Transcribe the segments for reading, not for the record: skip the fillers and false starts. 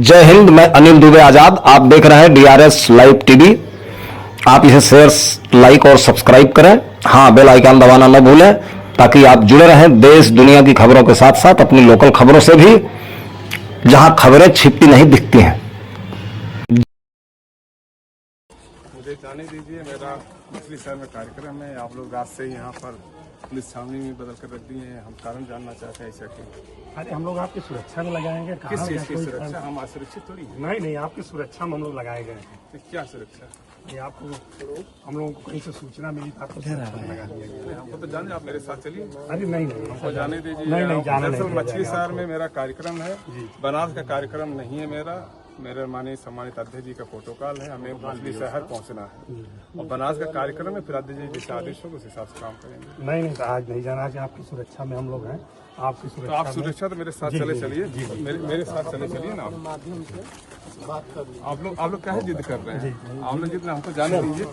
जय हिंद। मैं अनिल दुबे आजाद। आप देख रहे हैं डीआरएस लाइव टीवी। आप इसे शेयर, लाइक और सब्सक्राइब करें। हाँ, बेल आइकन दबाना न भूलें ताकि आप जुड़े रहें देश दुनिया की खबरों के साथ साथ अपनी लोकल खबरों से भी, जहां खबरें छिपी नहीं दिखती हैं। मुझे जाने दीजिए, मेरा मछली शहर में कार्यक्रम है। आप लोग रात से ही यहाँ पर पुलिस छावनी में बदल कर रख दिए हैं। हम कारण जानना चाहते हैं ऐसा क्यों? अरे हम लोग आपकी सुरक्षा में लगाएंगे। किस चीज़ की सुरक्षा? हम असुरक्षित थोड़ी हैं। नहीं नहीं, आपकी सुरक्षा में हम लोग लगाए गए हैं। तो क्या सुरक्षा? ये आपको हम लोगों को कहीं से सूचना मिली तो आपको सुरक्षा में लगा दिया गया। हमको तो जाने, आप मेरे साथ चलिए। अरे नहीं नहीं, हमको जाने दीजिए। नहीं नहीं, जाने नहीं दरअसल दिया मछली जाएगा शहर में मेरा कार्यक्रम है, बनारस का कार्यक्रम नहीं है मेरा। मेरे माननीय सम्मानित अध्यक्ष जी का प्रोटोकॉल है, हमें मछली शहर पहुंचना है और बनारस का कार्यक्रम है। फिर अध्यक्ष जी जैसे आदेश होगा उस हिसाब से काम करेंगे। नहीं नहीं, तो आज नहीं जाना। आज आपकी सुरक्षा में हम लोग हैं। आपकी तो सुरक्षा आप सुरक्षा तो मेरे साथ चले चलिए, मेरे साथ चले चलिए ना। आप लोग क्या जिद कर रहे हैं? आप लोग जिद, हमको जाने दीजिए,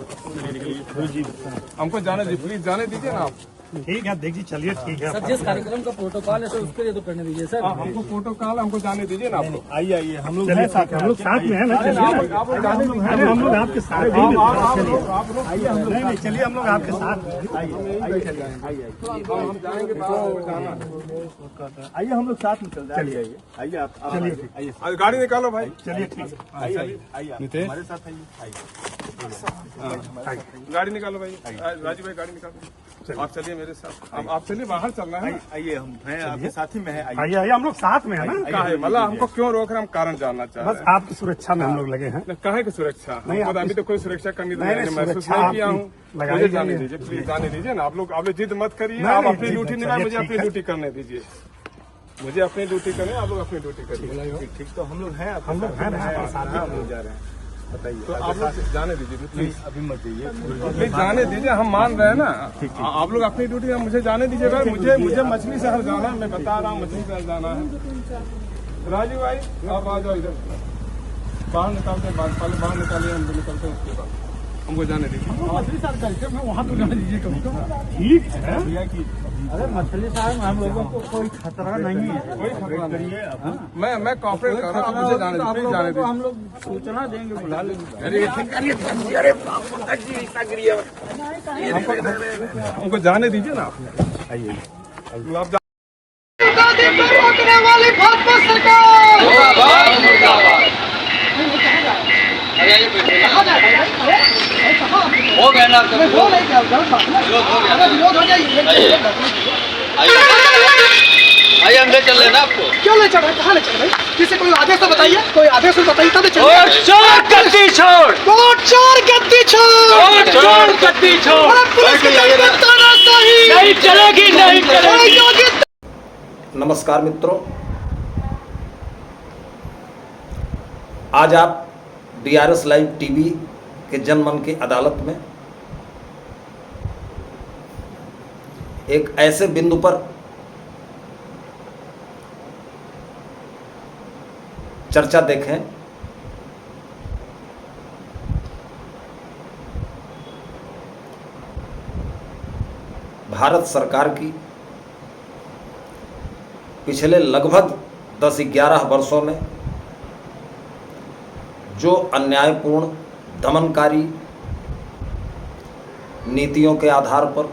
हमको जाने दीजिए, प्लीज जाने दीजिए ना आप। ठीक है, देखिए चलिए, ठीक है। सर, जिस कार्यक्रम का प्रोटोकॉल है सर उसके लिए तो करने दीजिए सर। हमको प्रोटोकॉल, हमको जाने दीजिए ना। आप लोग आइए आइए, हम लोग चलिए साथ, हम लोग साथ में हैं ना। चलिए अरे हम लोग आपके साथ हैं। आइए हम लोग, नहीं नहीं, चलिए हम लोग आपके साथ हैं। हम जाएंगे तो जाना। आइए हम लोग साथ में चल जाए। चलिए आइए आप, चलिए आज गाड़ी निकालो भाई। चलिए, ठीक है। आइए नितेश, हमारे साथ आइए। गाड़ी निकालो भाई। राजू भाई गाड़ी निकालो। आप चलिए मेरे साथ। आप चलिए, बाहर चलना है। आइए, हम हैं आपके साथ ही में हैं। आइए आइए, हम लोग साथ में हैं ना। काहे मतलब हमको क्यों रोक रहे हैं? हम कारण जानना चाह रहे बस आपकी सुरक्षा में हम लोग लगे हैं। हैं। काहे की सुरक्षा? नहीं, हमको तो अभी तो कोई सुरक्षा करनी तो नहीं, मैंने नहीं, महसूस सुरक्षा नहीं किया आपकी हूँ। लगाई मुझे गई जाने है। दीजिए, प्लीज जाने दीजिए ना। आप लोग जिद मत करिए। नहीं, आप नहीं, अपनी जिद ड्यूटी मत निभाए, करिए, मुझे ठीक अपनी है। ड्यूटी करने दीजिए। मुझे अपनी ड्यूटी करें, आप लोग अपनी ड्यूटी करिए। ठीक, तो हम लोग हैं, हम लोग हैं ना साथ में जा रहे हैं। बताइए, तो आप लोग जाने दीजिए प्लीज, अभी मत जाइए। प्लीज जाने दीजिए। हम मान रहे हैं ना। आप लोग अपनी ड्यूटी, मुझे जाने दीजिएगा। मुझे मछली शहर जाना है। मैं बता रहा हूँ, मछली शहर जाना है। राजू भाई आप आ जाओ इधर, बाहर निकालते हैं। पहले बाहर निकालिए, हम निकलते हैं। उसके बाद हमको जाने दीजिए। मछली साल कार्यक्रम है, वहाँ तो जाने दीजिए कभी तो। ठीक है भैया की। अरे मछली साल में हम लोगों को कोई खतरा नहीं है। कोई खतरा नहीं है। मैं कॉपरेट कर रहा हूँ। आप मुझे जाने दीजिए, प्लीज जाने दीजिए। हम लोग सूचना देंगे, बुला लेंगे। हमको जाने दीजिए ना। आइए आप रोकने वाली भाजपा सरकार हो गया ना, विरोध हो जाइए। आइए हम ले चल लेना आपको। क्यों ले चल रहे? कहाँ ले चल रहे? किसी कोई आदेश तो बताइए, कोई आदेश तो बताइए तब चलिए। चोर गद्दी छोड़, कोर्ट चोर गद्दी छोड़, चोर गद्दी छोड़। अरे पुलिस की तानाशाही नहीं चलेगी, नहीं चलेगी। योगी नमस्कार मित्रों, आज आप डीआरएस लाइव टीवी के जनमन की अदालत में एक ऐसे बिंदु पर चर्चा देखें भारत सरकार की पिछले लगभग 10-11 वर्षों में जो अन्यायपूर्ण, दमनकारी नीतियों के आधार पर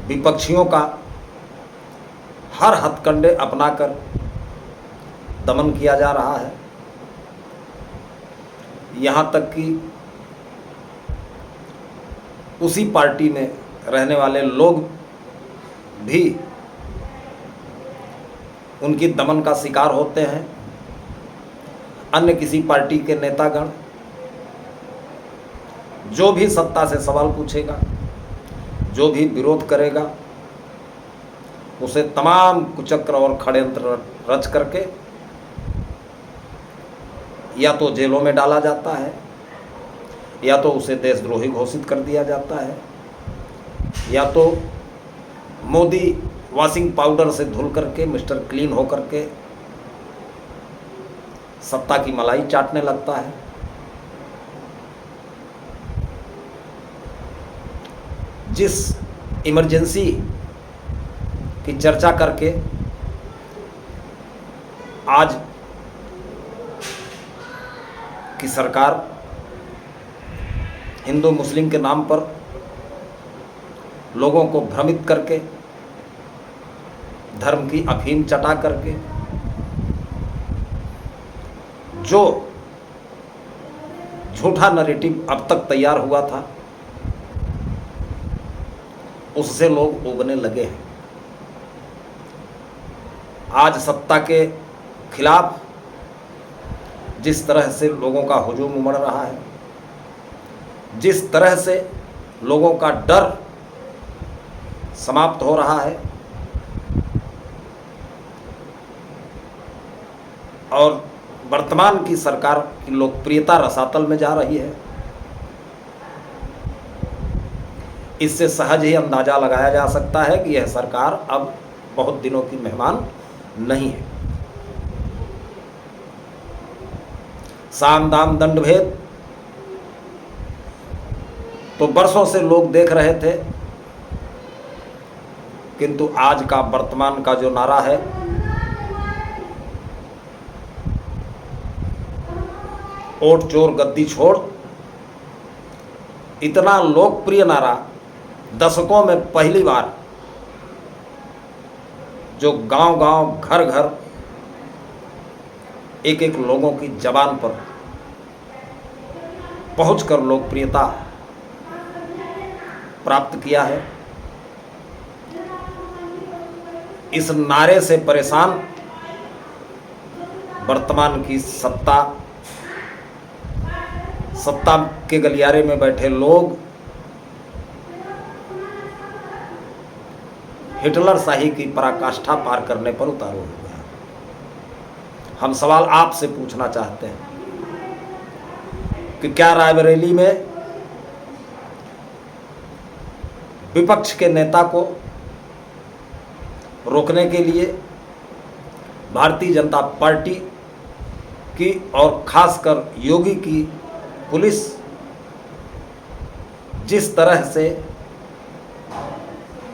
विपक्षियों का हर हथकंडे अपनाकर दमन किया जा रहा है। यहाँ तक कि उसी पार्टी में रहने वाले लोग भी उनकी दमन का शिकार होते हैं। अन्य किसी पार्टी के नेतागण जो भी सत्ता से सवाल पूछेगा, जो भी विरोध करेगा, उसे तमाम कुचक्र और षड्यंत्र रच करके या तो जेलों में डाला जाता है, या तो उसे देशद्रोही घोषित कर दिया जाता है, या तो मोदी वॉशिंग पाउडर से धुल करके, मिस्टर क्लीन होकर के सत्ता की मलाई चाटने लगता है। जिस इमरजेंसी की चर्चा करके आज की सरकार हिंदू मुस्लिम के नाम पर लोगों को भ्रमित करके, धर्म की अफीम चटा करके जो झूठा नैरेटिव अब तक तैयार हुआ था, उससे लोग उगने लगे हैं। आज सत्ता के खिलाफ जिस तरह से लोगों का हुजूम उमड़ रहा है, जिस तरह से लोगों का डर समाप्त हो रहा है और वर्तमान की सरकार की लोकप्रियता रसातल में जा रही है, इससे सहज ही अंदाजा लगाया जा सकता है कि यह सरकार अब बहुत दिनों की मेहमान नहीं है। साम दाम दंड भेद तो बरसों से लोग देख रहे थे, किंतु आज का वर्तमान का जो नारा है, ओट चोर गद्दी छोड़, इतना लोकप्रिय नारा दशकों में पहली बार जो गांव-गांव, घर-घर, एक-एक लोगों की जबान पर पहुंचकर लोकप्रियता प्राप्त किया है। इस नारे से परेशान वर्तमान की सत्ता के गलियारे में बैठे लोग हिटलर शाही की पराकाष्ठा पार करने पर उतारू हो गए हैं। हम सवाल आपसे पूछना चाहते हैं कि क्या रायबरेली में विपक्ष के नेता को रोकने के लिए भारतीय जनता पार्टी की और खासकर योगी की पुलिस जिस तरह से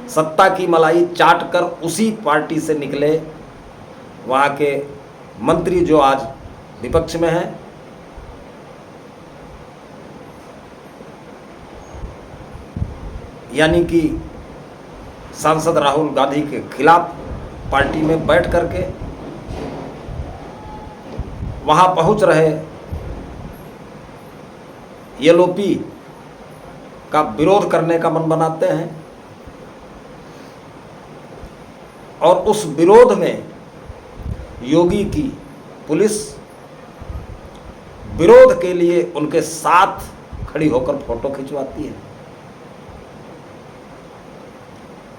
सत्ता की मलाई चाट कर उसी पार्टी से निकले वहाँ के मंत्री जो आज विपक्ष में हैं, यानी कि सांसद राहुल गांधी के खिलाफ पार्टी में बैठ करके वहाँ पहुँच रहे एलओपी का विरोध करने का मन बनाते हैं और उस विरोध में योगी की पुलिस विरोध के लिए उनके साथ खड़ी होकर फोटो खिंचवाती है,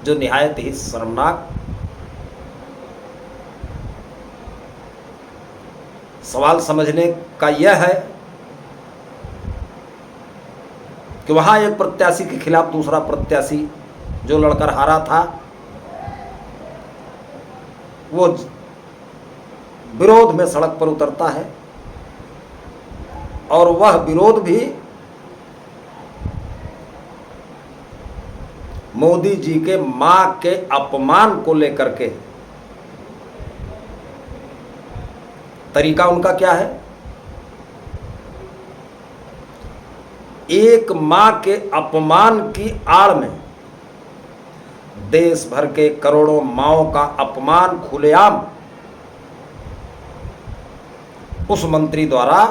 जो निहायत ही शर्मनाक। सवाल समझने का यह है कि वहां एक प्रत्याशी के खिलाफ दूसरा प्रत्याशी जो लड़कर हारा था, वो विरोध में सड़क पर उतरता है और वह विरोध भी मोदी जी के मां के अपमान को लेकर के। तरीका उनका क्या है? एक मां के अपमान की आड़ में देश भर के करोड़ों माओं का अपमान खुलेआम उस मंत्री द्वारा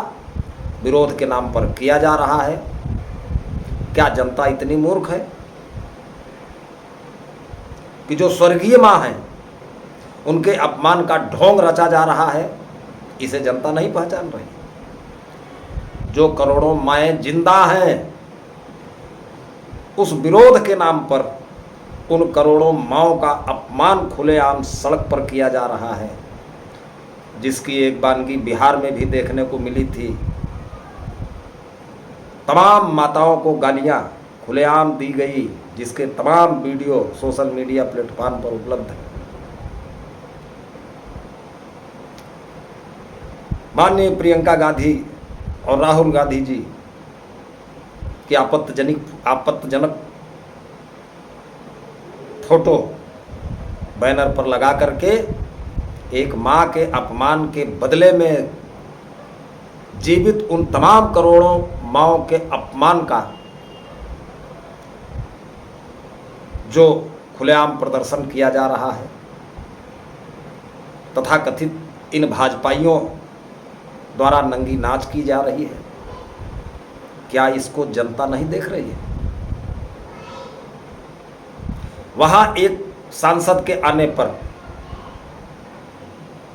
विरोध के नाम पर किया जा रहा है। क्या जनता इतनी मूर्ख है कि जो स्वर्गीय मां हैं उनके अपमान का ढोंग रचा जा रहा है? इसे जनता नहीं पहचान रही। जो करोड़ों माएं जिंदा हैं, उस विरोध के नाम पर उन करोड़ों माओं का अपमान खुलेआम सड़क पर किया जा रहा है, जिसकी एक वानगी बिहार में भी देखने को मिली थी। तमाम माताओं को गालियां खुलेआम दी गई, जिसके तमाम वीडियो सोशल मीडिया प्लेटफॉर्म पर उपलब्ध है। माननीय प्रियंका गांधी और राहुल गांधी जी की आपत्तिजनक फोटो बैनर पर लगा करके एक मां के अपमान के बदले में जीवित उन तमाम करोड़ों माओं के अपमान का जो खुलेआम प्रदर्शन किया जा रहा है, तथा कथित इन भाजपाइयों द्वारा नंगी नाच की जा रही है, क्या इसको जनता नहीं देख रही है? वहां एक सांसद के आने पर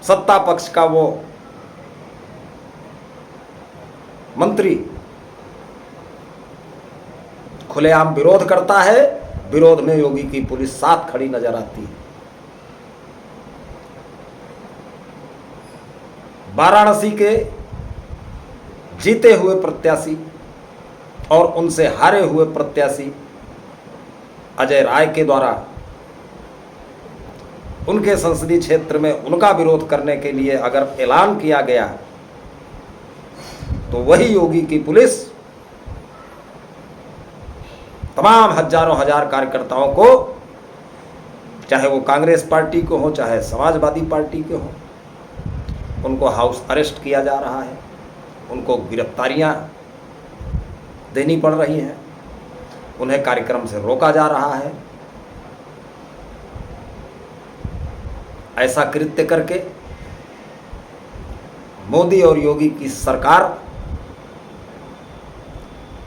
सत्ता पक्ष का वो मंत्री खुलेआम विरोध करता है, विरोध में योगी की पुलिस साथ खड़ी नजर आती है। वाराणसी के जीते हुए प्रत्याशी और उनसे हारे हुए प्रत्याशी अजय राय के द्वारा उनके संसदीय क्षेत्र में उनका विरोध करने के लिए अगर ऐलान किया गया तो वही योगी की पुलिस तमाम हजारों हजार कार्यकर्ताओं को, चाहे वो कांग्रेस पार्टी को हो चाहे समाजवादी पार्टी के हो, उनको हाउस अरेस्ट किया जा रहा है, उनको गिरफ्तारियां देनी पड़ रही हैं, उन्हें कार्यक्रम से रोका जा रहा है। ऐसा कृत्य करके मोदी और योगी की सरकार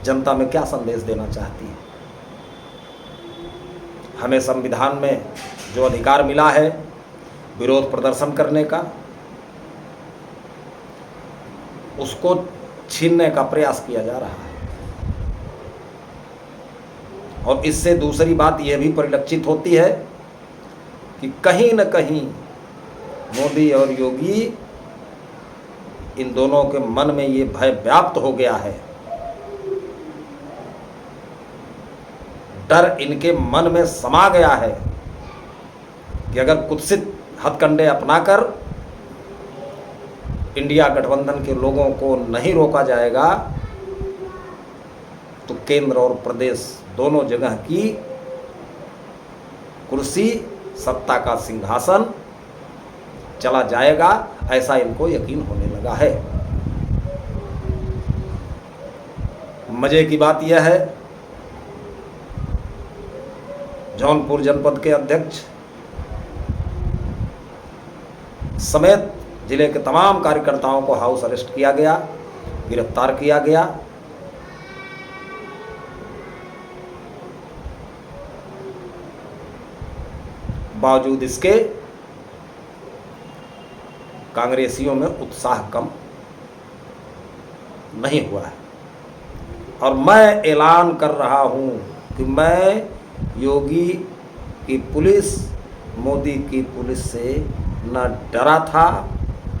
जनता में क्या संदेश देना चाहती है? हमें संविधान में जो अधिकार मिला है विरोध प्रदर्शन करने का, उसको छीनने का प्रयास किया जा रहा है। और इससे दूसरी बात यह भी परिलक्षित होती है कि कहीं न कहीं मोदी और योगी, इन दोनों के मन में ये भय व्याप्त हो गया है, डर इनके मन में समा गया है कि अगर कुत्सित हथकंडे अपनाकर इंडिया गठबंधन के लोगों को नहीं रोका जाएगा तो केंद्र और प्रदेश दोनों जगह की कुर्सी, सत्ता का सिंहासन चला जाएगा, ऐसा इनको यकीन होने लगा है। मजे की बात यह है, जौनपुर जनपद के अध्यक्ष समेत जिले के तमाम कार्यकर्ताओं को हाउस अरेस्ट किया गया, गिरफ्तार किया गया। बावजूद इसके कांग्रेसियों में उत्साह कम नहीं हुआ है। और मैं ऐलान कर रहा हूं कि मैं योगी की पुलिस, मोदी की पुलिस से न डरा था,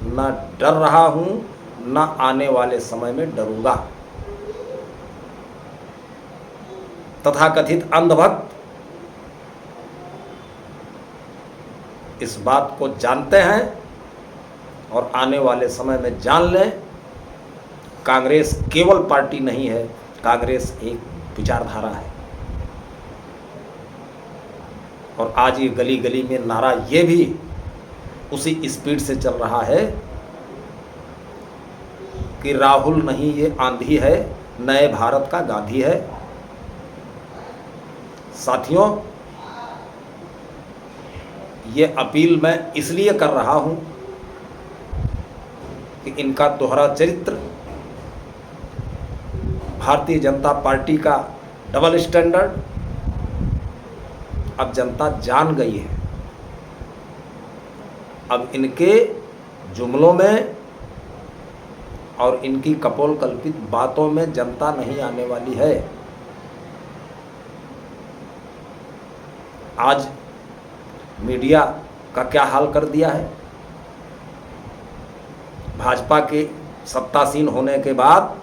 न डर रहा हूं, न आने वाले समय में डरूंगा। तथाकथित अंधभक्त इस बात को जानते हैं और आने वाले समय में जान लें, कांग्रेस केवल पार्टी नहीं है, कांग्रेस एक विचारधारा है। और आज ये गली गली में नारा ये भी उसी स्पीड से चल रहा है कि राहुल नहीं ये आंधी है, नए भारत का गांधी है। साथियों, ये अपील मैं इसलिए कर रहा हूं कि इनका दोहरा चरित्र, भारतीय जनता पार्टी का डबल स्टैंडर्ड अब जनता जान गई है। अब इनके जुमलों में और इनकी कपोल कल्पित बातों में जनता नहीं आने वाली है। आज मीडिया का क्या हाल कर दिया है। भाजपा के सत्तासीन होने के बाद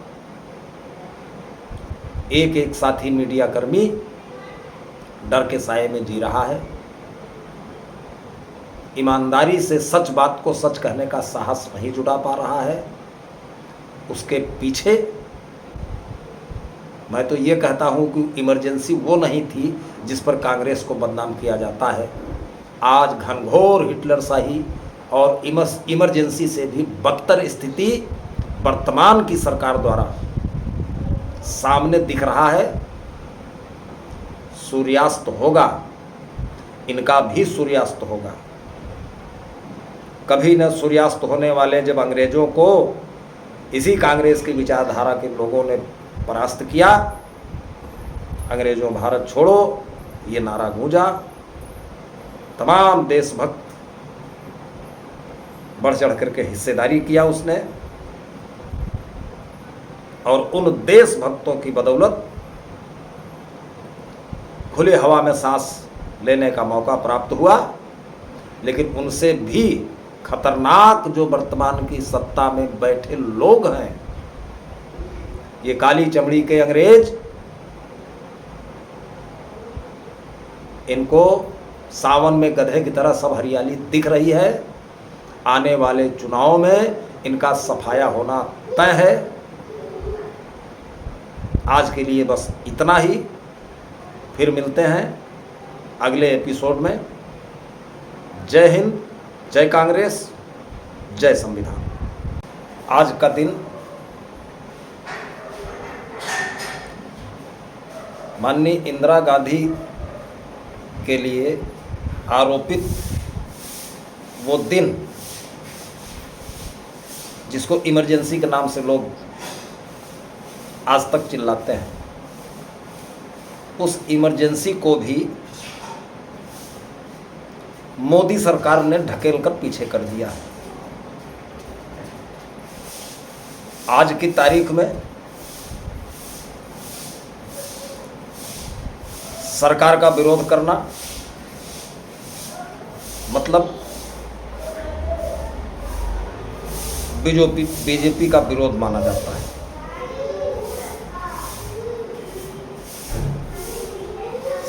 एक एक साथी मीडिया कर्मी डर के साए में जी रहा है। ईमानदारी से सच बात को सच कहने का साहस नहीं जुटा पा रहा है। उसके पीछे मैं तो ये कहता हूं कि इमरजेंसी वो नहीं थी जिस पर कांग्रेस को बदनाम किया जाता है। आज घनघोर हिटलर शाही और इमरजेंसी से भी बदतर स्थिति वर्तमान की सरकार द्वारा सामने दिख रहा है। सूर्यास्त होगा, इनका भी सूर्यास्त होगा। कभी न सूर्यास्त होने वाले जब अंग्रेजों को इसी कांग्रेस की विचारधारा के लोगों ने परास्त किया, अंग्रेजों भारत छोड़ो ये नारा गूंजा, तमाम देशभक्त बढ़ चढ़ करके हिस्सेदारी किया उसने, और उन देशभक्तों की बदौलत खुली हवा में सांस लेने का मौका प्राप्त हुआ। लेकिन उनसे भी खतरनाक जो वर्तमान की सत्ता में बैठे लोग हैं, ये काली चमड़ी के अंग्रेज, इनको सावन में गधे की तरह सब हरियाली दिख रही है। आने वाले चुनाव में इनका सफाया होना तय है। आज के लिए बस इतना ही, फिर मिलते हैं अगले एपिसोड में। जय हिंद, जय कांग्रेस, जय संविधान। आज का दिन माननीय इंदिरा गांधी के लिए आरोपित वो दिन जिसको इमरजेंसी के नाम से लोग आज तक चिल्लाते हैं, उस इमरजेंसी को भी मोदी सरकार ने ढकेल कर पीछे कर दिया है। आज की तारीख में सरकार का विरोध करना मतलब बीजेपी का विरोध माना जाता है।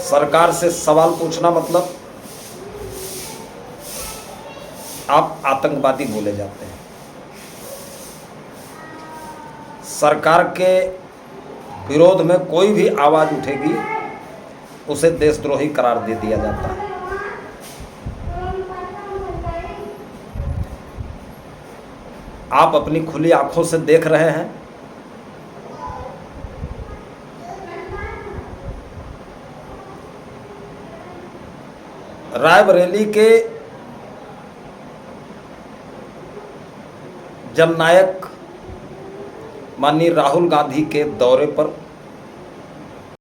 सरकार से सवाल पूछना मतलब आप आतंकवादी बोले जाते हैं। सरकार के विरोध में कोई भी आवाज उठेगी उसे देशद्रोही करार दे दिया जाता है। आप अपनी खुली आंखों से देख रहे हैं रायबरेली के जननायक माननीय राहुल गांधी के दौरे पर